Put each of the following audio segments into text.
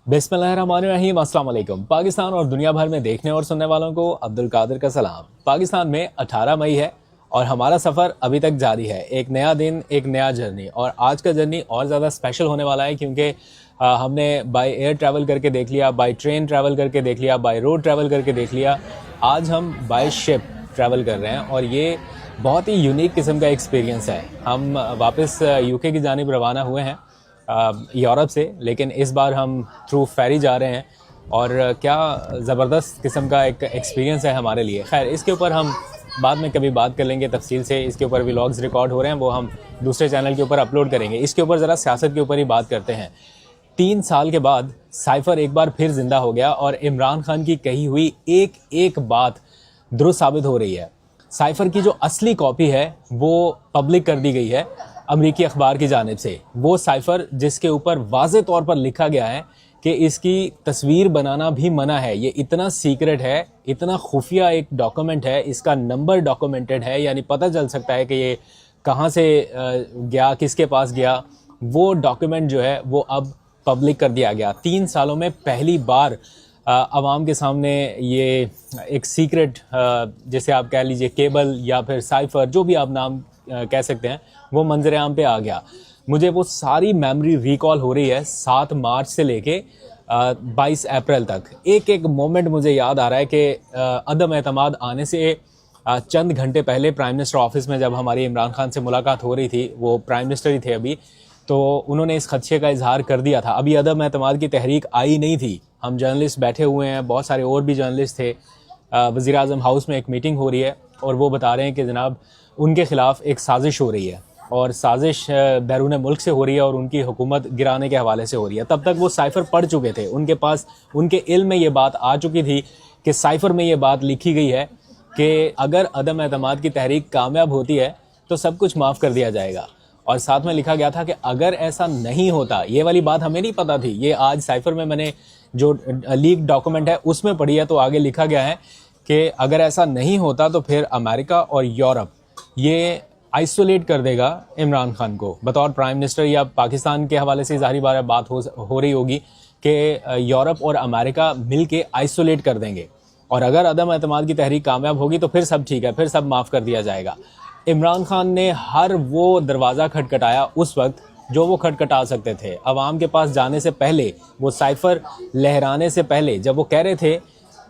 बिस्मिल्लाहिर्रहमानिर्रहीम, अस्सलाम वालेकुम। पाकिस्तान और दुनिया भर में देखने और सुनने वालों को अब्दुल कादिर का सलाम। पाकिस्तान में 18 मई है और हमारा सफ़र अभी तक जारी है। एक नया दिन, एक नया जर्नी, और आज का जर्नी और ज़्यादा स्पेशल होने वाला है क्योंकि हमने बाय एयर ट्रैवल करके देख लिया, बाय ट्रेन ट्रैवल करके देख लिया, बाय रोड ट्रैवल करके देख लिया। आज हम बाय शिप ट्रैवल कर रहे हैं और ये बहुत ही यूनिक किस्म का एक्सपीरियंस है। हम वापस यूके की जानिब रवाना हुए हैं यूरोप से, लेकिन इस बार हम थ्रू फेरी जा रहे हैं और क्या ज़बरदस्त किस्म का एक एक्सपीरियंस है हमारे लिए। खैर, इसके ऊपर हम बाद में कभी बात कर लेंगे तफसील से। इसके ऊपर व्लॉग्स रिकॉर्ड हो रहे हैं, वो हम दूसरे चैनल के ऊपर अपलोड करेंगे। इसके ऊपर ज़रा सियासत के ऊपर ही बात करते हैं। 3 साल के बाद साइफ़र एक बार फिर ज़िंदा हो गया और इमरान खान की कही हुई एक एक बात दुरुस्त साबित हो रही है। साइफ़र की जो असली कॉपी है वो पब्लिक कर दी गई है अमरीकी अखबार की जानिब से। वो साइफ़र जिसके ऊपर वाज़े तौर पर लिखा गया है कि इसकी तस्वीर बनाना भी मना है, ये इतना सीक्रेट है, इतना खुफिया एक डॉक्यूमेंट है, इसका नंबर डॉक्यूमेंटेड है, यानी पता चल सकता है कि ये कहाँ से गया, किसके पास गया। वो डॉक्यूमेंट जो है वो अब पब्लिक कर दिया गया। 3 सालों में पहली बार आवाम के सामने ये एक सीक्रेट, जैसे आप कह लीजिए केबल या फिर साइफ़र, जो भी आप नाम कह सकते हैं, वो मंजर आम पे आ गया। मुझे वो सारी मेमोरी रिकॉल हो रही है 7 मार्च से लेके 22 अप्रैल तक। एक एक मोमेंट मुझे याद आ रहा है कि अदम एतमाद आने से चंद घंटे पहले प्राइम मिनिस्टर ऑफिस में जब हमारी इमरान खान से मुलाकात हो रही थी, वो प्राइम मिनिस्टर ही थे अभी, तो उन्होंने इस खदशे का इजहार कर दिया था। अभी अदम एतमाद की तहरीक आई नहीं थी, हम जर्नलिस्ट बैठे हुए हैं, बहुत सारे और भी जर्नलिस्ट थे। वज़ीर आज़म हाउस में एक मीटिंग हो रही है और वो बता रहे हैं कि जनाब उनके ख़िलाफ़ एक साजिश हो रही है और साजिश बैरून मुल्क से हो रही है और उनकी हुकूमत गिराने के हवाले से हो रही है। तब तक वो साइफ़र पढ़ चुके थे, उनके पास, उनके इल्म में ये बात आ चुकी थी कि साइफ़र में ये बात लिखी गई है कि अगर अदम एतमाद की तहरीक कामयाब होती है तो सब कुछ माफ़ कर दिया जाएगा। और साथ में लिखा गया था कि अगर ऐसा नहीं होता, ये वाली बात हमें नहीं पता थी, ये आज साइफ़र में मैंने जो लीक डॉक्यूमेंट है उसमें पढ़ी है, तो आगे लिखा गया है कि अगर ऐसा नहीं होता तो फिर अमेरिका और यूरोप ये आइसोलेट कर देगा इमरान खान को बतौर प्राइम मिनिस्टर। या पाकिस्तान के हवाले से ज़ाहिर बार बात हो रही होगी कि यूरोप और अमेरिका मिल के आइसोलेट कर देंगे, और अगर अदम एतमाद की तहरीक कामयाब होगी तो फिर सब ठीक है, फिर सब माफ़ कर दिया जाएगा। इमरान खान ने हर वो दरवाज़ा खटखटाया उस वक्त जो वो खटखटा सकते थे, अवाम के पास जाने से पहले, वो साइफ़र लहराने से पहले। जब वो कह रहे थे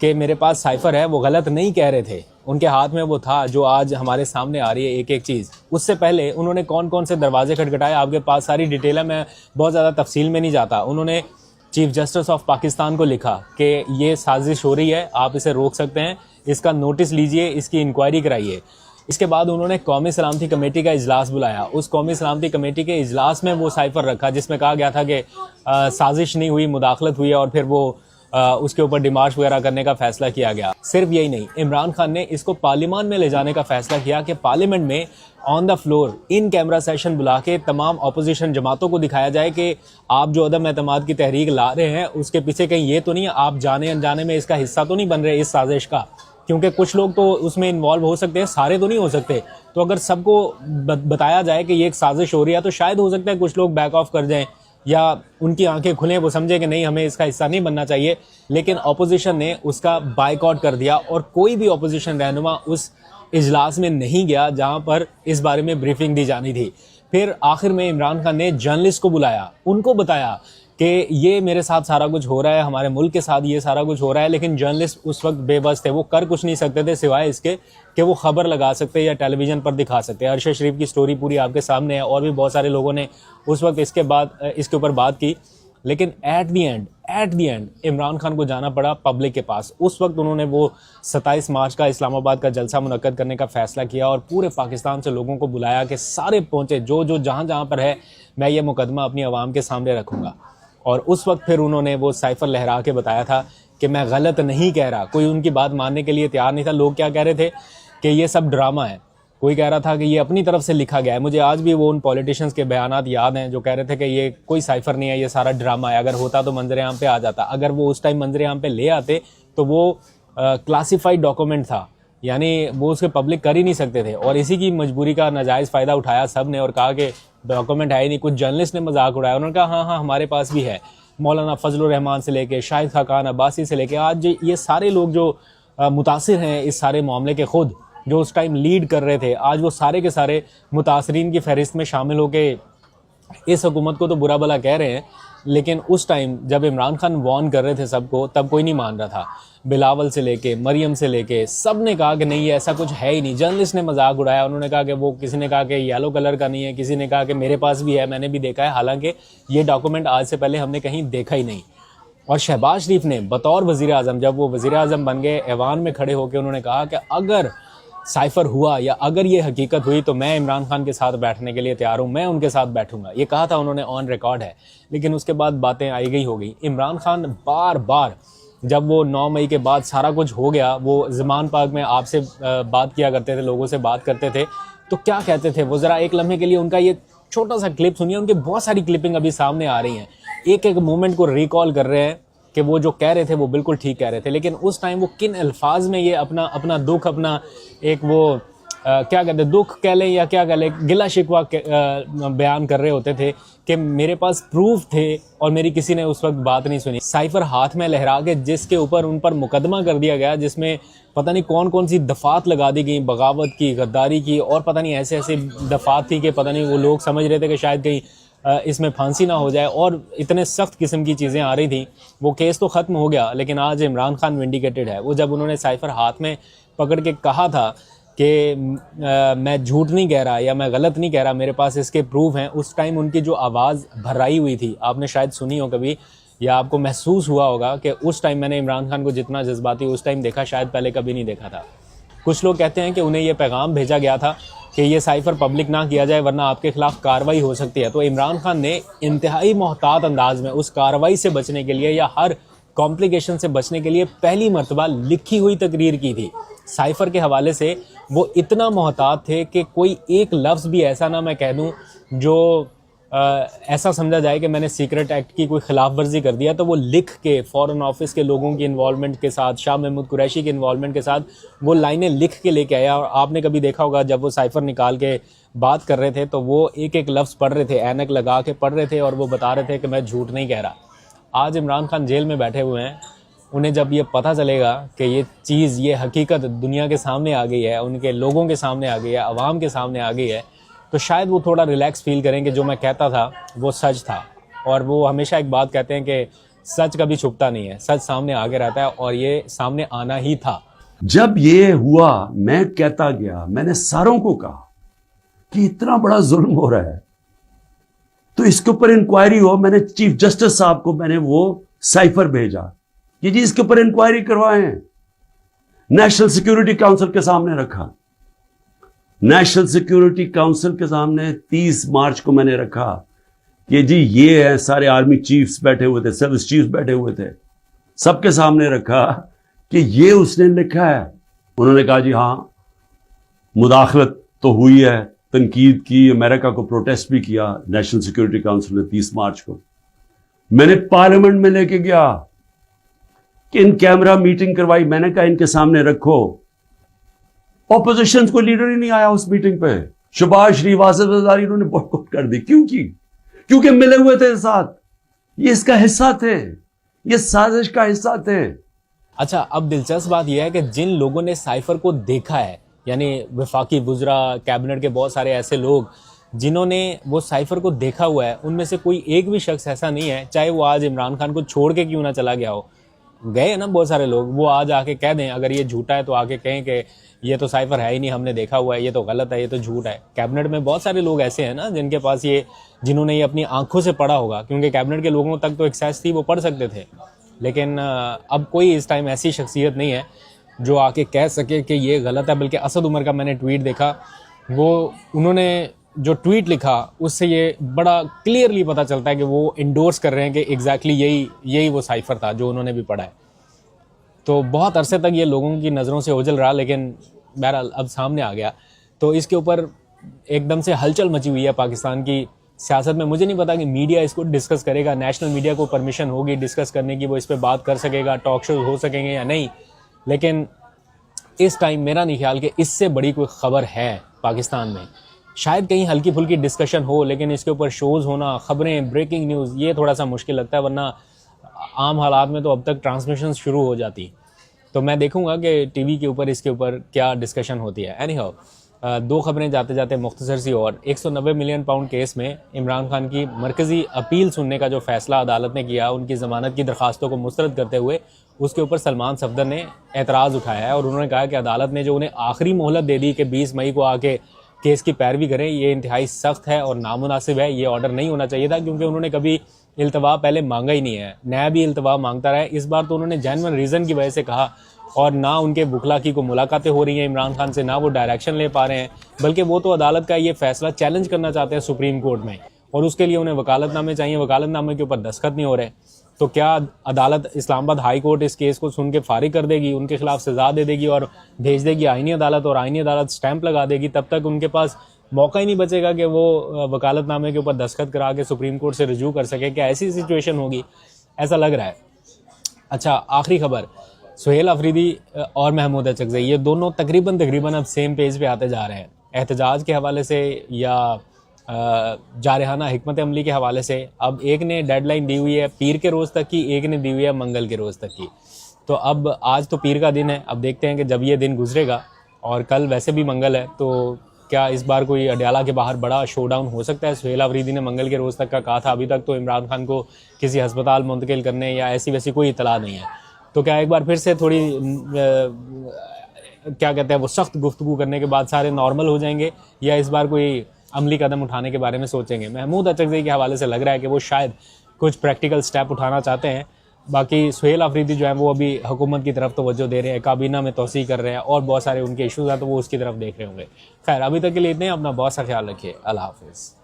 कि मेरे पास साइफ़र है, वो गलत नहीं कह रहे थे, उनके हाथ में वो था जो आज हमारे सामने आ रही है एक एक चीज़। उससे पहले उन्होंने कौन कौन से दरवाजे खटखटाए, आपके पास सारी डिटेल है, मैं बहुत ज़्यादा तफसील में नहीं जाता। उन्होंने चीफ जस्टिस ऑफ पाकिस्तान को लिखा कि ये साजिश हो रही है, आप इसे रोक सकते हैं, इसका नोटिस लीजिए, इसकी इंक्वायरी कराइए। इसके बाद उन्होंने कौमी सलामती कमेटी का इजलास बुलाया। उस कौमी सलामती कमेटी के इजलास में वो साइफ़र रखा जिसमें कहा गया था कि साजिश नहीं हुई, मुदाखलत हुई है, और फिर वो उसके ऊपर डिमार्च वगैरह करने का फैसला किया गया। सिर्फ यही नहीं, इमरान खान ने इसको पार्लियामान में ले जाने का फैसला किया कि पार्लियामेंट में on the floor in camera session बुला के तमाम अपोजिशन जमातों को दिखाया जाए कि आप जो अदम एतमाद की तहरीक ला रहे हैं उसके पीछे कहीं ये तो नहीं, आप जाने अनजाने में इसका हिस्सा तो नहीं बन रहे इस साजिश का, क्योंकि कुछ लोग तो उसमें इन्वॉल्व हो सकते हैं, सारे तो नहीं हो सकते। तो अगर सबको बताया जाए कि ये एक साजिश हो रही है तो शायद हो सकता है कुछ लोग बैक ऑफ कर जाएं या उनकी आंखें खुलें, वो समझे कि नहीं, हमें इसका हिस्सा नहीं बनना चाहिए। लेकिन अपोजिशन ने उसका बायकॉट कर दिया और कोई भी अपोजिशन रहनुमा उस इजलास में नहीं गया जहां पर इस बारे में ब्रीफिंग दी जानी थी। फिर आखिर में इमरान खान ने जर्नलिस्ट को बुलाया, उनको बताया कि ये मेरे साथ सारा कुछ हो रहा है, हमारे मुल्क के साथ ये सारा कुछ हो रहा है। लेकिन जर्नलिस्ट उस वक्त बेबस थे, वो कर कुछ नहीं सकते थे सिवाय इसके कि वो खबर लगा सकते या टेलीविज़न पर दिखा सकते। अरशद शरीफ की स्टोरी पूरी आपके सामने है, और भी बहुत सारे लोगों ने उस वक्त इसके ऊपर बात की। लेकिन at the and Imran Khan को जाना पड़ा पब्लिक के पास। उस वक्त उन्होंने वो 27 मार्च का इस्लामाबाद का जलसा मुनक्कद करने का फ़ैसला किया और पूरे पाकिस्तान से लोगों को बुलाया कि सारे पहुँचे, जो जो जहाँ पर है, मैं ये मुकदमा अपनी आवाम के सामने रखूँगा। और उस वक्त फिर उन्होंने वो साइफ़र लहरा के बताया था कि मैं गलत नहीं कह रहा। कोई उनकी बात मानने के लिए तैयार नहीं था। लोग क्या कह रहे थे कि ये सब ड्रामा है, कोई कह रहा था कि ये अपनी तरफ से लिखा गया है। मुझे आज भी वो उन पॉलिटिशियंस के बयानात याद हैं जो कह रहे थे कि ये कोई साइफ़र नहीं है, ये सारा ड्रामा है, अगर होता तो मंजर आम पे आ जाता। अगर वो उस टाइम मंजर आम पे ले आते तो वो क्लासीफाइड डॉक्यूमेंट था, यानी वो उसके पब्लिक कर ही नहीं सकते थे। और इसी की मजबूरी का नाजायज़ फ़ायदा उठाया सब ने और कहा कि डॉक्यूमेंट है ही नहीं। कुछ जर्नलिस्ट ने मजाक उड़ाया, उन्होंने कहा हाँ हमारे पास भी है। मौलाना फजलुर रहमान से लेके शाहिद खाकान अब्बासी से लेके आज ये सारे लोग जो मुतासिर हैं इस सारे मामले के, खुद जो उस टाइम लीड कर रहे थे, आज वो सारे के सारे मुतासरीन की फहरिस्त में शामिल होके इस हुकूमत को तो बुरा भला कह रहे हैं। लेकिन उस टाइम जब इमरान खान वार्न कर रहे थे सबको, तब कोई नहीं मान रहा था। बिलावल से लेके मरियम से लेके सब ने कहा कि नहीं ये ऐसा कुछ है ही नहीं। जर्नलिस्ट ने मजाक उड़ाया, उन्होंने कहा कि वो, किसी ने कहा कि येलो कलर का नहीं है, किसी ने कहा कि मेरे पास भी है, मैंने भी देखा है, हालांकि ये डॉक्यूमेंट आज से पहले हमने कहीं देखा ही नहीं। और शहबाज शरीफ ने बतौर वज़ीर आज़म, जब वो वज़ीर आज़म बन गए, ऐवान में खड़े होकर उन्होंने कहा कि अगर साइफर हुआ या अगर ये हकीकत हुई तो मैं इमरान खान के साथ बैठने के लिए तैयार हूँ, मैं उनके साथ बैठूंगा। ये कहा था उन्होंने, ऑन रिकॉर्ड है। लेकिन उसके बाद बातें आई गई हो गई। इमरान खान बार बार, जब वो 9 मई के बाद सारा कुछ हो गया, वो ज़मान पार्क में आपसे बात किया करते थे, लोगों से बात करते थे, तो क्या कहते थे वो, ज़रा एक लम्हे के लिए उनका ये छोटा सा क्लिप सुनिए। उनकी बहुत सारी क्लिपिंग अभी सामने आ रही हैं, एक एक मोमेंट को रिकॉल कर रहे हैं कि वो जो कह रहे थे वो बिल्कुल ठीक कह रहे थे। लेकिन उस टाइम वो किन अल्फाज में ये अपना दुख, अपना एक वो क्या कहते हैं, दुख कह लें या क्या कह लें, गिला शिकवा बयान कर रहे होते थे कि मेरे पास प्रूफ थे और मेरी किसी ने उस वक्त बात नहीं सुनी। साइफर हाथ में लहरा के जिसके ऊपर उन पर मुकदमा कर दिया गया, जिसमें पता नहीं कौन कौन सी दफात लगा दी गई, बगावत की, गद्दारी की, और पता नहीं ऐसे ऐसे दफात थी कि पता नहीं वो लोग समझ रहे थे कि शायद कहीं इसमें फांसी ना हो जाए, और इतने सख्त किस्म की चीज़ें आ रही थी। वो केस तो ख़त्म हो गया, लेकिन आज इमरान खान विंडिकेटेड है। वो जब उन्होंने साइफर हाथ में पकड़ के कहा था कि मैं झूठ नहीं कह रहा या मैं गलत नहीं कह रहा, मेरे पास इसके प्रूफ हैं, उस टाइम उनकी जो आवाज़ भर्राई हुई थी, आपने शायद सुनी हो कभी या आपको महसूस हुआ होगा कि उस टाइम मैंने इमरान खान को जितना जज्बाती उस टाइम देखा, शायद पहले कभी नहीं देखा था। कुछ लोग कहते हैं कि उन्हें यह पैगाम भेजा गया था कि ये साइफर पब्लिक ना किया जाए वरना आपके खिलाफ कार्रवाई हो सकती है। तो इमरान खान ने इंतहाई मोहतात अंदाज में उस कार्रवाई से बचने के लिए या हर कॉम्प्लिकेशन से बचने के लिए पहली मर्तबा लिखी हुई तकरीर की थी। साइफर के हवाले से वो इतना मोहतात थे कि कोई एक लफ्ज़ भी ऐसा ना मैं कह दूं जो ऐसा समझा जाए कि मैंने सीक्रेट एक्ट की कोई खिलाफ वर्जी कर दिया। तो वो लिख के फॉरेन ऑफिस के लोगों की इन्वॉल्वमेंट के साथ, शाह महमूद कुरैशी के इन्वॉल्वमेंट के साथ वो लाइनें लिख के लेके आया। और आपने कभी देखा होगा जब वो साइफर निकाल के बात कर रहे थे तो वो एक एक लफ्ज़ पढ़ रहे थे, ऐनक लगा के पढ़ रहे थे, और वो बता रहे थे कि मैं झूठ नहीं कह रहा। आज इमरान खान जेल में बैठे हुए हैं, उन्हें जब ये पता चलेगा कि ये चीज़, ये हकीकत दुनिया के सामने आ गई है, उनके लोगों के सामने आ गई है, अवाम के सामने आ गई है, तो शायद वो थोड़ा रिलैक्स फील करेंगे। जो मैं कहता था वो सच था। और वो हमेशा एक बात कहते हैं कि सच कभी छुपता नहीं है, सच सामने आगे रहता है, और ये सामने आना ही था। जब ये हुआ मैं कहता गया, मैंने सारों को कहा कि इतना बड़ा जुल्म हो रहा है तो इसके ऊपर इंक्वायरी हो। मैंने चीफ जस्टिस साहब को मैंने वो साइफर भेजा कि जी इसके ऊपर इंक्वायरी करवाएं। नेशनल सिक्योरिटी काउंसिल के सामने रखा, नेशनल सिक्योरिटी काउंसिल के सामने 30 मार्च को मैंने रखा कि जी ये है, सारे आर्मी चीफ्स बैठे हुए थे, सर्विस चीफ्स बैठे हुए थे, सबके सामने रखा कि ये उसने लिखा है। उन्होंने कहा जी हाँ, मुदाखलत तो हुई है, तनकीद की, अमेरिका को प्रोटेस्ट भी किया नेशनल सिक्योरिटी काउंसिल ने 30 मार्च को। मैंने पार्लियामेंट में लेके गया कि इन कैमरा मीटिंग करवाई, मैंने कहा इनके सामने रखो। ऑपोजिशन को लीडर ही नहीं आया उस मीटिंग पे। शहबाज शरीफ, आसिफ ज़रदारी, उन्होंने बॉयकॉट कर दी। क्यों की? क्योंकि मिले हुए थे साथ, ये इसका हिस्सा थे, ये साजिश का हिस्सा थे। अच्छा, अब दिलचस्प बात यह है कि जिन लोगों ने साइफर को देखा है, यानी वफाकी वुज़रा, कैबिनेट के बहुत सारे ऐसे लोग जिन्होंने वो साइफर को देखा हुआ है, उनमें से कोई एक भी शख्स ऐसा नहीं है, चाहे वो आज इमरान खान को छोड़ के क्यों ना चला गया हो, गए ना बहुत सारे लोग, वो आज आके कह दें, अगर ये झूठा है तो आके कहें कि ये तो साइफर है ही नहीं, हमने देखा हुआ है, ये तो गलत है, ये तो झूठ है। कैबिनेट में बहुत सारे लोग ऐसे हैं ना जिनके पास ये, जिन्होंने ये अपनी आंखों से पढ़ा होगा, क्योंकि कैबिनेट के लोगों तक तो एक्सेस थी, वो पढ़ सकते थे। लेकिन अब कोई इस टाइम ऐसी शख्सियत नहीं है जो आके कह सके कि ये गलत है। बल्कि असद उमर का मैंने ट्वीट देखा, वो उन्होंने जो ट्वीट लिखा उससे ये बड़ा क्लियरली पता चलता है कि वो इंडोर्स कर रहे हैं कि एग्जैक्टली यही वो साइफर था जो उन्होंने भी पढ़ा है। तो बहुत अरसे तक ये लोगों की नज़रों से ओझल रहा, लेकिन बहरहाल अब सामने आ गया। तो इसके ऊपर एकदम से हलचल मची हुई है पाकिस्तान की सियासत में। मुझे नहीं पता कि मीडिया इसको डिस्कस करेगा, नेशनल मीडिया को परमिशन होगी डिस्कस करने की, वो इस पर बात कर सकेगा, टॉक शो हो सकेंगे या नहीं। लेकिन इस टाइम मेरा नहीं ख्याल कि इससे बड़ी कोई ख़बर है पाकिस्तान में। शायद कहीं हल्की फुल्की डिस्कशन हो, लेकिन इसके ऊपर शोज़ होना, ख़बरें, ब्रेकिंग न्यूज़, ये थोड़ा सा मुश्किल लगता है। वरना आम हालात में तो अब तक ट्रांसमिशन शुरू हो जाती। तो मैं देखूंगा कि टीवी के ऊपर इसके ऊपर क्या डिस्कशन होती है। एनी हाउ, दो खबरें जाते जाते मुख्तसर सी और 190 मिलियन पाउंड केस में इमरान खान की मरकज़ी अपील सुनने का जो फैसला अदालत ने किया, उनकी ज़मानत की दरख्वास्तों को मुस्तरद करते हुए उसके ऊपर सलमान सफदर ने एतराज़ उठाया है और उन्होंने कहा कि अदालत ने जो उन्हें आखिरी मोहलत दे दी कि 20 मई को आके केस की पैरवी करें, ये इंतहाई सख्त है और नामुनासिब है। ये ऑर्डर नहीं होना चाहिए था, क्योंकि उन्होंने कभी इल्तवा पहले मांगा ही नहीं है, नया भी इल्तवा मांगता रहा है। इस बार तो उन्होंने जेन्युइन रीज़न की वजह से कहा, और ना उनके वकला की को मुलाकातें हो रही हैं इमरान खान से, ना वो डायरेक्शन ले पा रहे हैं, बल्कि वो तो अदालत का ये फैसला चैलेंज करना चाहते हैं सुप्रीम कोर्ट में, और उसके लिए उन्हें वकालतनामे चाहिए, वकालतनामे के ऊपर दस्तखत नहीं हो रहे। तो क्या अदालत इस्लामाबाद हाई कोर्ट इस केस को सुन के फारिग कर देगी, उनके खिलाफ सजा दे देगी और भेज देगी आईनी अदालत, और आईनी अदालत स्टैंप लगा देगी? तब तक उनके पास मौका ही नहीं बचेगा कि वो वकालतनामे के ऊपर दस्तखत करा के सुप्रीम कोर्ट से रजू कर सके। क्या ऐसी सिचुएशन होगी? ऐसा लग रहा है। अच्छा, आखिरी खबर, सुहेल अफरीदी और महमूद अचकज़ई, ये दोनों तकरीबन अब सेम पेज पे आते जा रहे हैं, एहतजाज के हवाले से या जारहाना हिकमत अमली के हवाले से। अब एक ने डेडलाइन दी हुई है पीर के रोज़ तक की, एक ने दी हुई है मंगल के रोज़ तक की। तो अब आज तो पीर का दिन है, अब देखते हैं कि जब ये दिन गुजरेगा, और कल वैसे भी मंगल है, तो क्या इस बार कोई अडयाला के बाहर बड़ा शोडाउन हो सकता है? सुहेल अफरीदी ने मंगल के रोज़ तक का कहा था, अभी तक तो इमरान खान को किसी हस्पताल मुंतकिल करने या ऐसी वैसी कोई इतला नहीं है। तो क्या एक बार फिर से थोड़ी क्या कहते हैं वो सख्त गुफ्तगू करने के बाद सारे नॉर्मल हो जाएंगे, या इस बार कोई अमली कदम उठाने के बारे में सोचेंगे? महमूद अचकज़ई के हवाले से लग रहा है कि वो शायद कुछ प्रैक्टिकल स्टेप उठाना चाहते हैं। बाकी सुहेल अफरीदी जो है वो अभी हुकूमत की तरफ तवज्जो दे रहे हैं, काबीना में तोसी कर रहे हैं, और बहुत सारे उनके इशूज़ हैं, तो वो उसकी तरफ देख रहे होंगे। खैर, अभी तक के लिए इतने, अपना बहुत सा ख्याल रखिए। अल्लाह हाफिज़।